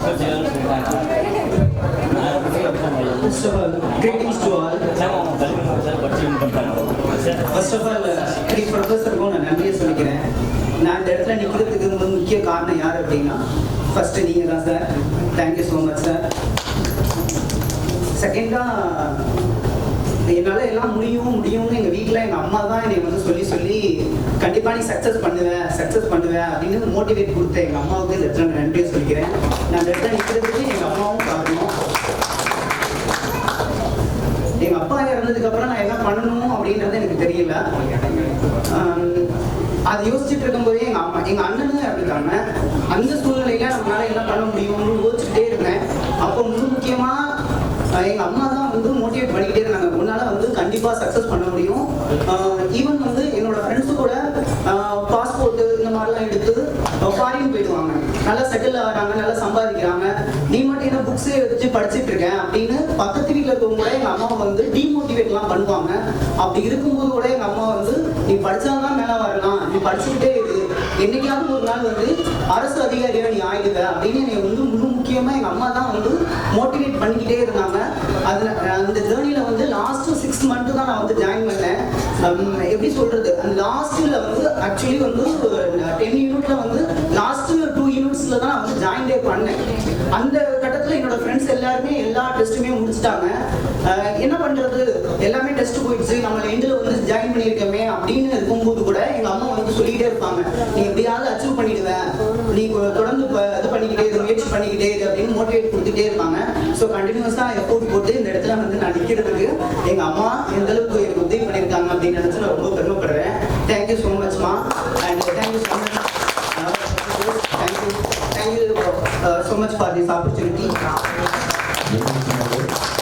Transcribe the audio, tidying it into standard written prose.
First of all, greetings to all. First of all, ப்ரொஃபஸருக்கும் நான் நன்றியை சொல்லிக்கிறேன். நான் இந்த இடத்துல நிற்கிறதுக்கு முக்கிய காரணம் யார் அப்படின்னா ஃபர்ஸ்ட் நீங்கள் தான் sir. Thank you so much sir. செகண்டாக என்னால் எல்லாம் முடியும்னு எங்கள் வீட்டில் எங்கள் அம்மா தான் என்னை வந்து சொல்லி கண்டிப்பாக நீ சக்ஸஸ் பண்ணுவேன் அப்படின்னு மோட்டிவேட் கொடுத்த எங்கள் அம்மாவுக்கு இந்த இடத்துல நான் நன்றியை சொல்லிக்கிறேன். நான் இந்த இடத்துல நிற்கிறதுக்கு எங்கள் அம்மாவும் காரணம். எங்கள் அப்பா இறந்ததுக்கப்புறம் நான் என்ன பண்ணணும் அப்படின்றது எனக்கு தெரியல. அதை யோசிச்சுட்டு இருக்கும்போதே எங்கள் அண்ணனும் இறந்துட்டாங்க. அந்த சூழ்நிலையில நம்மளால என்ன பண்ண முடியும்னு யோசிச்சுட்டே இருந்தேன். அப்போ முக்கியமாக எங்கள் அம்மா தான் வந்து மோட்டிவேட் பண்ணிக்கிட்டே இருந்தாங்க, உன்னால் வந்து கண்டிப்பாக சக்ஸஸ் பண்ண முடியும். ஈவன் வந்து என்னோட ஃப்ரெண்ட்ஸு கூட பாஸ்போர்ட்டு இந்த மாதிரிலாம் எடுத்து ஃபாரின் போயிடுவாங்க, நல்லா செட்டில் ஆகிறாங்க, நல்லா சம்பாதிக்கிறாங்க. நீ மட்டும் என்ன புக்ஸே வச்சு படிச்சுட்டு இருக்கேன் அப்படின்னு பக்கத்து வீட்டில் இருக்கவங்க கூட எங்கள் அம்மா வந்து டிமோட்டிவேட்லாம் பண்ணுவாங்க. அப்படி இருக்கும்போது கூட எங்கள் அம்மா வந்து நீ படித்தாதான் மேலே வரலாம், நீ படிச்சுக்கிட்டே இரு, என்னைக்காவது ஒரு நாள் வந்து அரசு அதிகாரியாக நீ ஆயிடுவ அப்படின்னு என்னை வந்து முக்கியமாக எங்கள் அம்மா தான் வந்து மோட்டிவேட் பண்ணிக்கிட்டே இருந்தாங்க. அதில் அந்த ஜேர்னியில் வந்து லாஸ்ட்டு 6 மந்த்து தான் நான் வந்து ஜாயின் பண்ணேன். எப்படி சொல்கிறது, அந்த லாஸ்ட்டில் வந்து ஆக்சுவலி வந்து 10 யூனிட்டில் வந்து லாஸ்ட்டு 2 யூனிட்ஸில் தான் நான் வந்து ஜாயின்டே பண்ணேன். அந்த கட்டத்தில் என்னோட ஃப்ரெண்ட்ஸ் எல்லாருமே எல்லா டெஸ்ட்டுமே முடிச்சுட்டாங்க. என்ன பண்ணுறது, எல்லாமே டெஸ்ட் போயிடுச்சு, நம்ம எண்டில் வந்து ஜாயின் பண்ணியிருக்கோமே அப்படின்னு இருக்கும்போது கூட எங்கள் அம்மா வந்து சொல்லிக்கிட்டே இருப்பாங்க, நீ எப்படியாவது அச்சீவ் பண்ணிடுவேன், நீ தொடர்ந்து இது பண்ணிக்கிட்டே இரு, முயற்சி பண்ணிக்கிட்டே இரு அப்படின்னு மோட்டிவேட் கொடுத்துட்டே இருப்பாங்க. ஸோ கண்டினியூஸாக எஃபோர்ட் போட்டு இந்த இடத்துல வந்து நான் நிற்கிறதுக்கு எங்கள் அம்மா எந்த அளவுக்கு எனக்கு உதவி பண்ணியிருக்காங்க அப்படின்னு நினச்சி நான் ரொம்ப பெருமைப்படுறேன். தேங்க்யூ ஸோ மச்மா and thank you so much. Thank you so much for this opportunity.